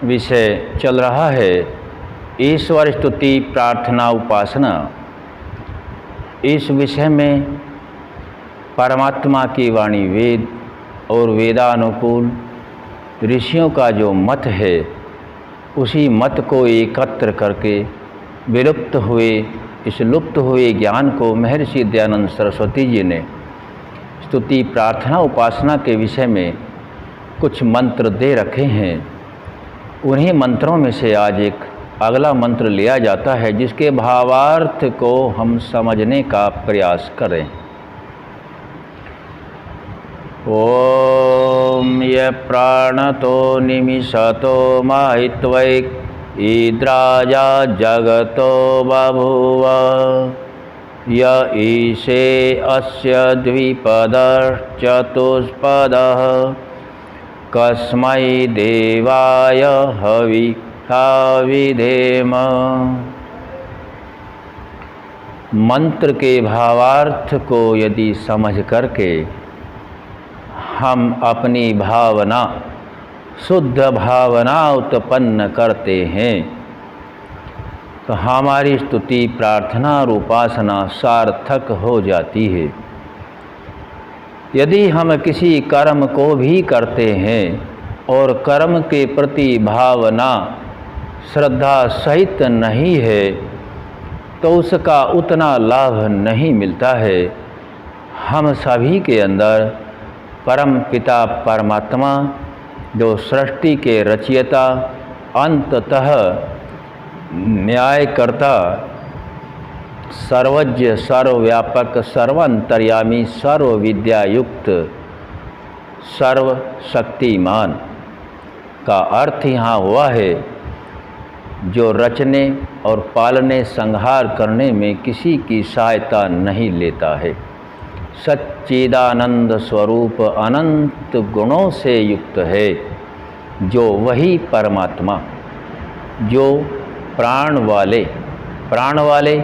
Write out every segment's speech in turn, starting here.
विषय चल रहा है ईश्वर स्तुति प्रार्थना उपासना। इस विषय में परमात्मा की वाणी वेद और वेदानुकूल ऋषियों का जो मत है उसी मत को एकत्र करके इस लुप्त हुए ज्ञान को महर्षि दयानंद सरस्वती जी ने स्तुति प्रार्थना उपासना के विषय में कुछ मंत्र दे रखे हैं। उन्हीं मंत्रों में से आज एक अगला मंत्र लिया जाता है जिसके भावार्थ को हम समझने का प्रयास करें। ओम य प्राणतो निमिषतो माहित्वैक ईद्राजा जगतो बभूव य ईशे अस्य द्विपदश्चतुष्पदः कस्मै देवाय हविषा विधेम। मंत्र के भावार्थ को यदि समझ करके हम अपनी भावना शुद्ध भावना उत्पन्न करते हैं तो हमारी स्तुति प्रार्थना और उपासना सार्थक हो जाती है। यदि हम किसी कर्म को भी करते हैं और कर्म के प्रति भावना श्रद्धा सहित नहीं है तो उसका उतना लाभ नहीं मिलता है। हम सभी के अंदर परम पिता परमात्मा जो सृष्टि के रचयिता अंततः न्यायकर्ता सर्वज्ञ सर्वव्यापक सर्वांतर्यामी सर्वविद्यायुक्त सर्वशक्तिमान का अर्थ यहाँ हुआ है जो रचने और पालने संहार करने में किसी की सहायता नहीं लेता है। सच्चिदानंद स्वरूप अनंत गुणों से युक्त है जो वही परमात्मा जो प्राण वाले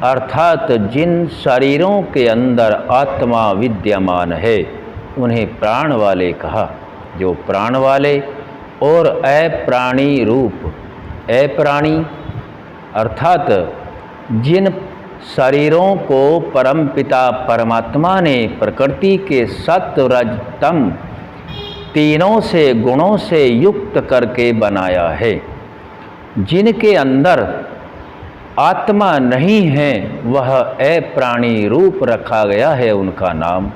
अर्थात जिन शरीरों के अंदर आत्मा विद्यमान है उन्हें प्राण वाले कहा। जो प्राण वाले और अप्राणी रूप, अप्राणी अर्थात जिन शरीरों को परमपिता परमात्मा ने प्रकृति के सत्व रज तम तीनों से गुणों से युक्त करके बनाया है। जिनके अंदर आत्मा नहीं है वह अप्राणी रूप रखा गया है उनका नाम।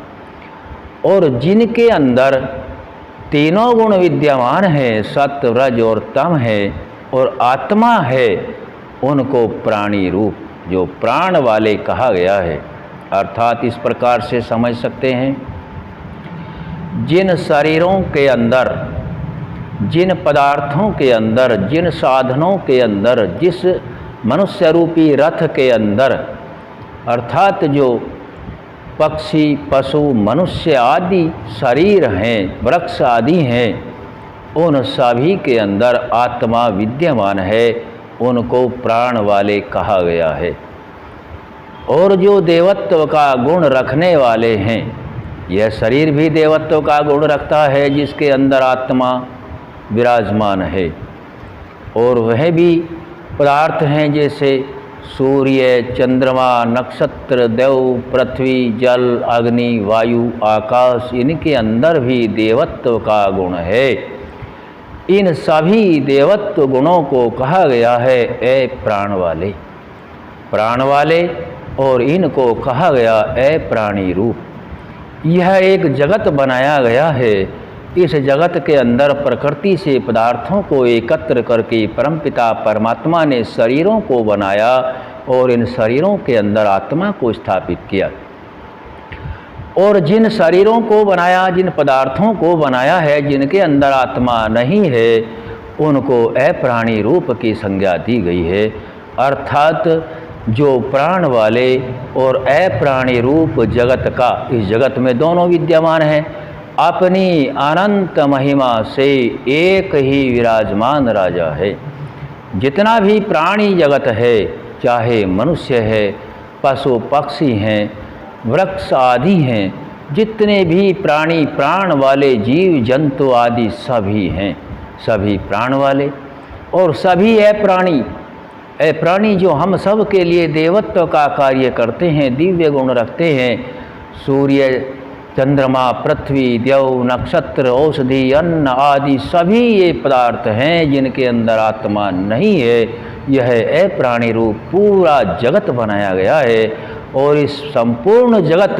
और जिनके अंदर तीनों गुण विद्यमान हैं सत्व रज और तम है और आत्मा है उनको प्राणी रूप जो प्राण वाले कहा गया है। अर्थात इस प्रकार से समझ सकते हैं जिन शरीरों के अंदर जिन पदार्थों के अंदर जिन साधनों के अंदर जिस मनुष्य रूपी रथ के अंदर अर्थात जो पक्षी पशु मनुष्य आदि शरीर हैं वृक्ष आदि हैं उन सभी के अंदर आत्मा विद्यमान है उनको प्राण वाले कहा गया है। और जो देवत्व का गुण रखने वाले हैं यह शरीर भी देवत्व का गुण रखता है जिसके अंदर आत्मा विराजमान है। और वह भी पदार्थ हैं जैसे सूर्य चंद्रमा नक्षत्र देव पृथ्वी जल अग्नि वायु आकाश इनके अंदर भी देवत्व का गुण है। इन सभी देवत्व गुणों को कहा गया है प्राण वाले और इनको कहा गया अप्राणी रूप। यह एक जगत बनाया गया है। इस जगत के अंदर प्रकृति से पदार्थों को एकत्र करके परमपिता परमात्मा ने शरीरों को बनाया और इन शरीरों के अंदर आत्मा को स्थापित किया। और जिन शरीरों को बनाया जिन पदार्थों को बनाया है जिनके अंदर आत्मा नहीं है उनको अप्राणी रूप की संज्ञा दी गई है। अर्थात जो प्राण वाले और अप्राणी रूप जगत का इस जगत में दोनों विद्यमान हैं अपनी अनंत महिमा से एक ही विराजमान राजा है। जितना भी प्राणी जगत है चाहे मनुष्य है पशु पक्षी हैं वृक्ष आदि हैं जितने भी प्राणी प्राण वाले जीव जंतु आदि सभी हैं सभी प्राण वाले और सभी है प्राणी, ए प्राणी जो हम सब के लिए देवत्व का कार्य करते हैं, दिव्य गुण रखते हैं। सूर्य, चंद्रमा, पृथ्वी, देव, नक्षत्र, औषधि, अन्न आदि सभी ये पदार्थ हैं जिनके अंदर आत्मा नहीं है। यह अप्राणी रूप पूरा जगत बनाया गया है और इस संपूर्ण जगत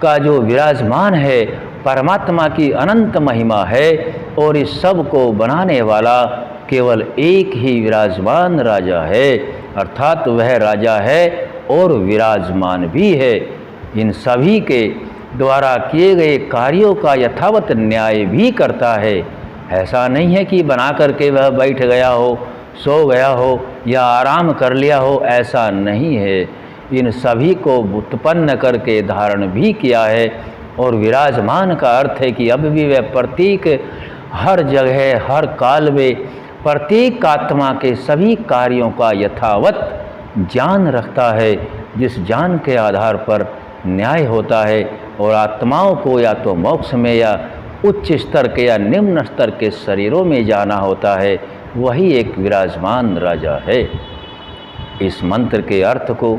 का जो विराजमान है परमात्मा की अनंत महिमा है और इस सब को बनाने वाला केवल एक ही विराजमान राजा है, अर्थात वह राजा है और विराजमान भी है। इन सभी के द्वारा किए गए कार्यों का यथावत न्याय भी करता है। ऐसा नहीं है कि बना करके वह बैठ गया हो, सो गया हो या आराम कर लिया हो, ऐसा नहीं है। इन सभी को उत्पन्न करके धारण भी किया है और विराजमान का अर्थ है कि अब भी वह प्रत्येक हर जगह हर काल में प्रत्येक आत्मा के सभी कार्यों का यथावत ज्ञान रखता है, जिस ज्ञान के आधार पर न्याय होता है और आत्माओं को या तो मोक्ष में या उच्च स्तर के या निम्न स्तर के शरीरों में जाना होता है। वही एक विराजमान राजा है। इस मंत्र के अर्थ को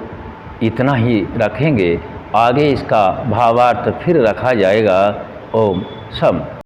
इतना ही रखेंगे, आगे इसका भावार्थ फिर रखा जाएगा। ओम शम।